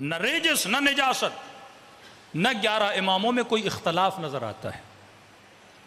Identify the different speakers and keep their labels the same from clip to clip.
Speaker 1: نہ ریجس نہ نجاست، نہ 11 اماموں میں کوئی اختلاف نظر آتا ہے۔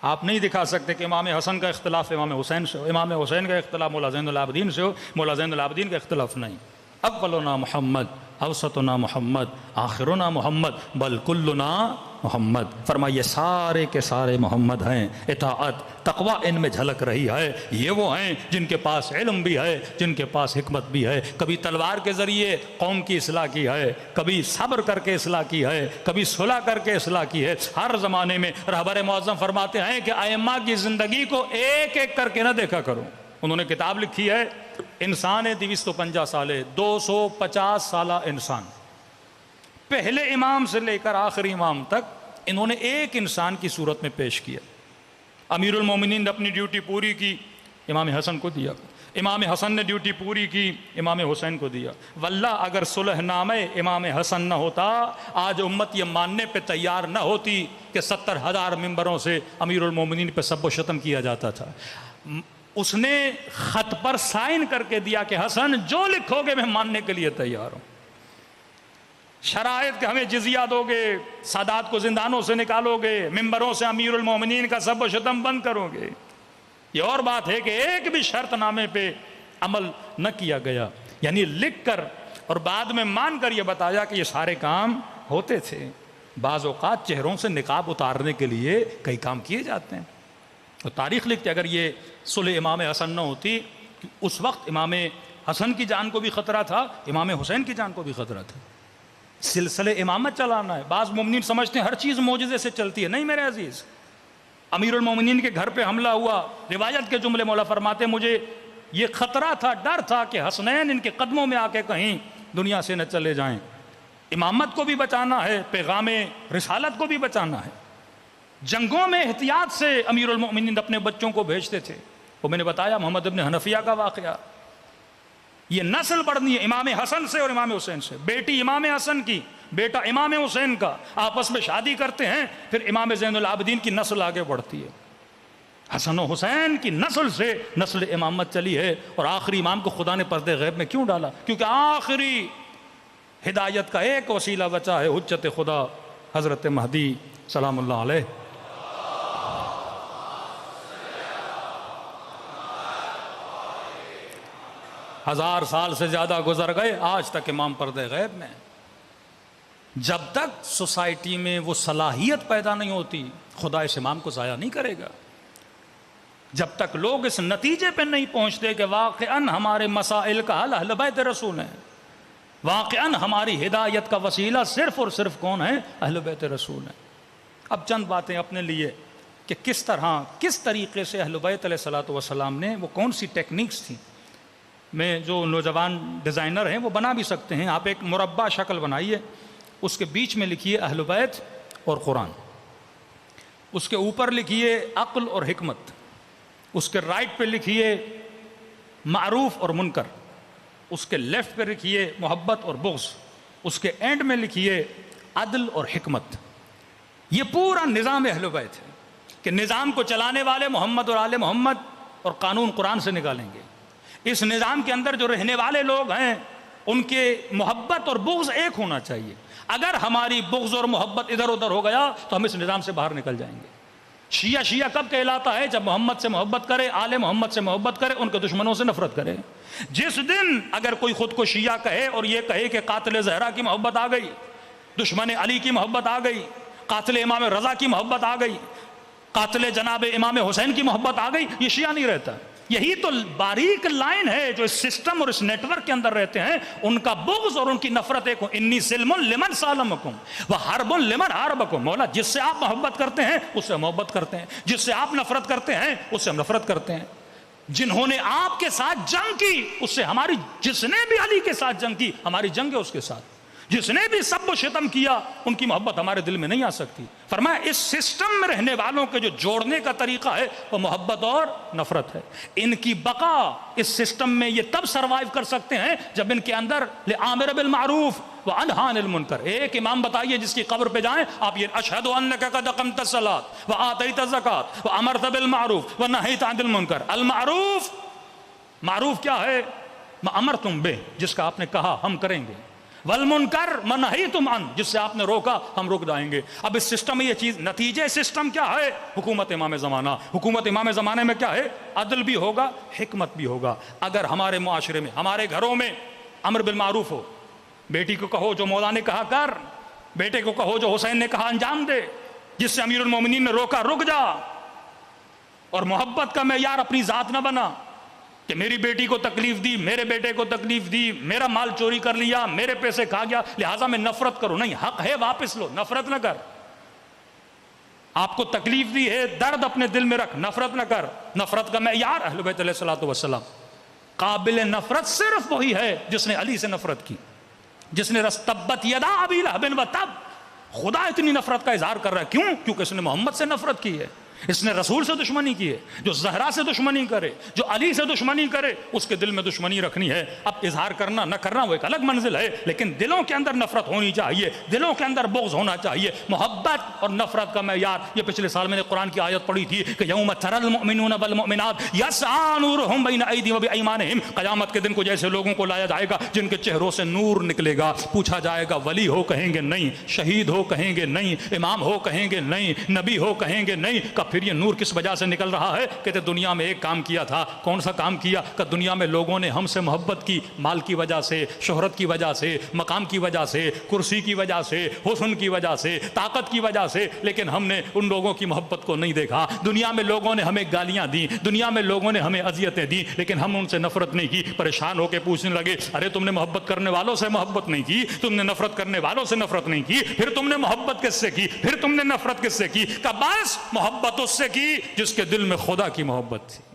Speaker 1: آپ نہیں دکھا سکتے کہ امام حسن کا اختلاف امام حسین سے ہو، امام حسین کا اختلاف مولا زین العابدین سے ہو، مولا زین العابدین کا اختلاف نہیں۔ اولنا محمد، اوسطنا محمد، آخرنا محمد، بل کلنا محمد۔ فرمائیے سارے کے سارے محمد ہیں۔ اطاعت تقوی ان میں جھلک رہی ہے۔ یہ وہ ہیں جن کے پاس علم بھی ہے، جن کے پاس حکمت بھی ہے۔ کبھی تلوار کے ذریعے قوم کی اصلاح کی ہے، کبھی صبر کر کے اصلاح کی ہے، کبھی صلح کر کے اصلاح کی ہے۔ ہر زمانے میں رہبر معظم فرماتے ہیں کہ ائمہ کی زندگی کو ایک ایک کر کے نہ دیکھا کرو۔ انہوں نے کتاب لکھی ہے انسان 250 سالے، 250 سالہ انسان، پہلے امام سے لے کر آخری امام تک انہوں نے ایک انسان کی صورت میں پیش کیا۔ امیر المومنین نے اپنی ڈیوٹی پوری کی، امام حسن کو دیا۔ امام حسن نے ڈیوٹی پوری کی، امام حسین کو دیا۔ واللہ اگر صلح نامہ امام حسن نہ ہوتا، آج امت یہ ماننے پہ تیار نہ ہوتی کہ 70,000 ممبروں سے امیر المومنین پہ سب و شتم کیا جاتا تھا۔ اس نے خط پر سائن کر کے دیا کہ حسن جو لکھو گے میں ماننے کے لیے تیار ہوں۔ شرائط کہ ہمیں جزیہ دو گے، سادات کو زندانوں سے نکالو گے، ممبروں سے امیر المومنین کا سب و شتم بند کرو گے۔ یہ اور بات ہے کہ ایک بھی شرط نامے پہ عمل نہ کیا گیا، یعنی لکھ کر اور بعد میں مان کر یہ بتایا کہ یہ سارے کام ہوتے تھے۔ بعض اوقات چہروں سے نقاب اتارنے کے لیے کئی کام کیے جاتے ہیں۔ تو تاریخ لکھتے اگر یہ صلح امام حسن نہ ہوتی، اس وقت امام حسن کی جان کو بھی خطرہ تھا، امام حسین کی جان کو بھی خطرہ تھا۔ سلسلے امامت چلانا ہے۔ بعض مومنین سمجھتے ہیں ہر چیز معجزے سے چلتی ہے، نہیں میرے عزیز۔ امیر المومنین کے گھر پہ حملہ ہوا، روایت کے جملے مولا فرماتے مجھے یہ خطرہ تھا، ڈر تھا کہ حسنین ان کے قدموں میں آ کے کہیں دنیا سے نہ چلے جائیں۔ امامت کو بھی بچانا ہے، پیغام رسالت کو بھی بچانا ہے۔ جنگوں میں احتیاط سے امیر المومنین اپنے بچوں کو بھیجتے تھے۔ وہ میں نے بتایا محمد ابن حنفیہ کا واقعہ۔ یہ نسل بڑھنی ہے امام حسن سے اور امام حسین سے۔ بیٹی امام حسن کی، بیٹا امام حسین کا، آپس میں شادی کرتے ہیں، پھر امام زین العابدین کی نسل آگے بڑھتی ہے۔ حسن و حسین کی نسل سے نسل امامت چلی ہے۔ اور آخری امام کو خدا نے پردے غیب میں کیوں ڈالا؟ کیونکہ آخری ہدایت کا ایک وسیلہ بچا ہے، حجت خدا حضرت مہدی سلام اللہ علیہ۔ ہزار سال سے زیادہ گزر گئے، آج تک امام پردے غیب میں۔ جب تک سوسائٹی میں وہ صلاحیت پیدا نہیں ہوتی، خدا اس امام کو ضائع نہیں کرے گا۔ جب تک لوگ اس نتیجے پہ نہیں پہنچتے کہ واقعاً ہمارے مسائل کا حل اہل بیت رسول ہیں، واقعاً ہماری ہدایت کا وسیلہ صرف اور صرف کون ہے؟ اہل بیت رسول ہیں۔ اب چند باتیں اپنے لیے کہ کس طرح کس طریقے سے اہل بیت علیہ الصلوۃ والسلام نے وہ کون سی ٹیکنیکس تھیں۔ میں جو نوجوان ڈیزائنر ہیں وہ بنا بھی سکتے ہیں۔ آپ ایک مربع شکل بنائیے، اس کے بیچ میں لکھیے اہل بیت اور قرآن، اس کے اوپر لکھیے عقل اور حکمت، اس کے رائٹ پہ لکھیے معروف اور منکر، اس کے لیفٹ پہ لکھیے محبت اور بغض، اس کے اینڈ میں لکھیے عدل اور حکمت۔ یہ پورا نظام اہل بیت ہے کہ نظام کو چلانے والے محمد اور آل محمد اور قانون قرآن سے نکالیں گے۔ اس نظام کے اندر جو رہنے والے لوگ ہیں ان کے محبت اور بغض ایک ہونا چاہیے۔ اگر ہماری بغض اور محبت ادھر ادھر ہو گیا تو ہم اس نظام سے باہر نکل جائیں گے۔ شیعہ شیعہ کب کہلاتا ہے؟ جب محمد سے محبت کرے، آل محمد سے محبت کرے، ان کے دشمنوں سے نفرت کرے۔ جس دن اگر کوئی خود کو شیعہ کہے اور یہ کہے کہ قاتل زہرا کی محبت آ گئی، دشمن علی کی محبت آ گئی، قاتل امام رضا کی محبت آ گئی، قاتل جناب امام حسین کی محبت آ گئی، یہ شیعہ نہیں رہتا۔ یہی تو باریک لائن ہے جو اس سسٹم اور اس نیٹ ورک کے اندر رہتے ہیں، ان کا بغض اور ان کی نفرت ایک ہو۔ انی سلم لمن سالمکم وحرب لمن حاربکم۔ مولا جس سے آپ محبت کرتے ہیں اس سے محبت کرتے ہیں، جس سے آپ نفرت کرتے ہیں اس سے ہم نفرت کرتے ہیں۔ جنہوں نے آپ کے ساتھ جنگ کی اس سے ہماری، جس نے بھی علی کے ساتھ جنگ کی ہماری جنگ ہے اس کے ساتھ، جس نے بھی سب و شتم کیا ان کی محبت ہمارے دل میں نہیں آ سکتی۔ فرمایا اس سسٹم میں رہنے والوں کے جو جوڑنے کا طریقہ ہے وہ محبت اور نفرت ہے۔ ان کی بقا اس سسٹم میں یہ تب سروائیو کر سکتے ہیں جب ان کے اندر لآمر بالمعروف وانہی عن المنکر۔ ایک امام بتائیے جس کی قبر پہ جائیں آپ یہ اشہد انک قد اقمت الصلاۃ وآتیت الزکاۃ وامرت بالمعروف ونہیت عن المنکر۔ المعروف، معروف کیا ہے؟ ما امرتم بہ، جس کا آپ نے کہا ہم کریں گے۔ والمنکر ما نہیتم عنہ، جس سے آپ نے روکا ہم رک جائیں گے۔ اب اس سسٹم میں یہ چیز، نتیجے سسٹم کیا ہے؟ حکومت امام زمانہ۔ حکومت امام زمانے میں کیا ہے؟ عدل بھی ہوگا، حکمت بھی ہوگا۔ اگر ہمارے معاشرے میں، ہمارے گھروں میں امر بالمعروف ہو، بیٹی کو کہو جو مولا نے کہا کر، بیٹے کو کہو جو حسین نے کہا انجام دے، جس سے امیر المومنین نے روکا رک جا، اور محبت کا معیار اپنی ذات نہ بنا کہ میری بیٹی کو تکلیف دی، میرے بیٹے کو تکلیف دی، میرا مال چوری کر لیا، میرے پیسے کھا گیا لہٰذا میں نفرت کروں۔ نہیں، حق ہے واپس لو، نفرت نہ کر۔ آپ کو تکلیف دی ہے، درد اپنے دل میں رکھ، نفرت نہ کر۔ نفرت کا معیار اہل بیت علیہ الصلوۃ والسلام، قابل نفرت صرف وہی ہے جس نے علی سے نفرت کی، جس نے تبت یدا ابی لہب وتب۔ خدا اتنی نفرت کا اظہار کر رہا ہے، کیوں؟ کیونکہ اس نے محمد سے نفرت کی ہے، اس نے رسول سے دشمنی کی ہے۔ جو زہرا سے دشمنی کرے، جو علی سے دشمنی کرے، اس کے دل میں دشمنی رکھنی ہے۔ اب اظہار کرنا نہ کرنا وہ ایک الگ منزل ہے، لیکن دلوں کے اندر نفرت ہونی چاہیے، دلوں کے اندر بغض ہونا چاہیے۔ محبت اور نفرت کا معیار، یہ پچھلے سال میں نے قرآن کی آیت پڑھی تھی کہ یوم تری المؤمنون والمؤمنات یسعی نورہم بین ایدیہم وبایمانہم، قیامت کے دن کو جیسے لوگوں کو لایا جائے گا جن کے چہروں سے نور نکلے گا، پوچھا جائے گا ولی ہو کہیں گے نہیں، شہید ہو کہیں گے نہیں، امام ہو کہیں گے نہیں، نبی ہو کہیں گے نہیں۔ کہ پھر یہ نور کس وجہ سے نکل رہا ہے؟ کہتے دنیا میں ایک کام کیا تھا۔ کون سا کام کیا؟ کہ دنیا میں لوگوں نے ہم سے محبت کی، مال کی وجہ سے، شہرت کی وجہ سے، مقام کی وجہ سے، کرسی کی وجہ سے، حسن کی وجہ سے، طاقت کی وجہ سے، لیکن ہم نے ان لوگوں کی محبت کو نہیں دیکھا۔ دنیا میں لوگوں نے ہمیں گالیاں دیں، دنیا میں لوگوں نے ہمیں اذیتیں دیں، لیکن ہم ان سے نفرت نہیں کی۔ پریشان ہو کے پوچھنے لگے ارے تم نے محبت کرنے والوں سے محبت نہیں کی، تم نے نفرت کرنے والوں سے نفرت نہیں کی، پھر تم نے محبت کس سے کی، پھر تم نے نفرت کس سے کی؟ کہ بس محبت اس سے کی جس کے دل میں خدا کی محبت تھی۔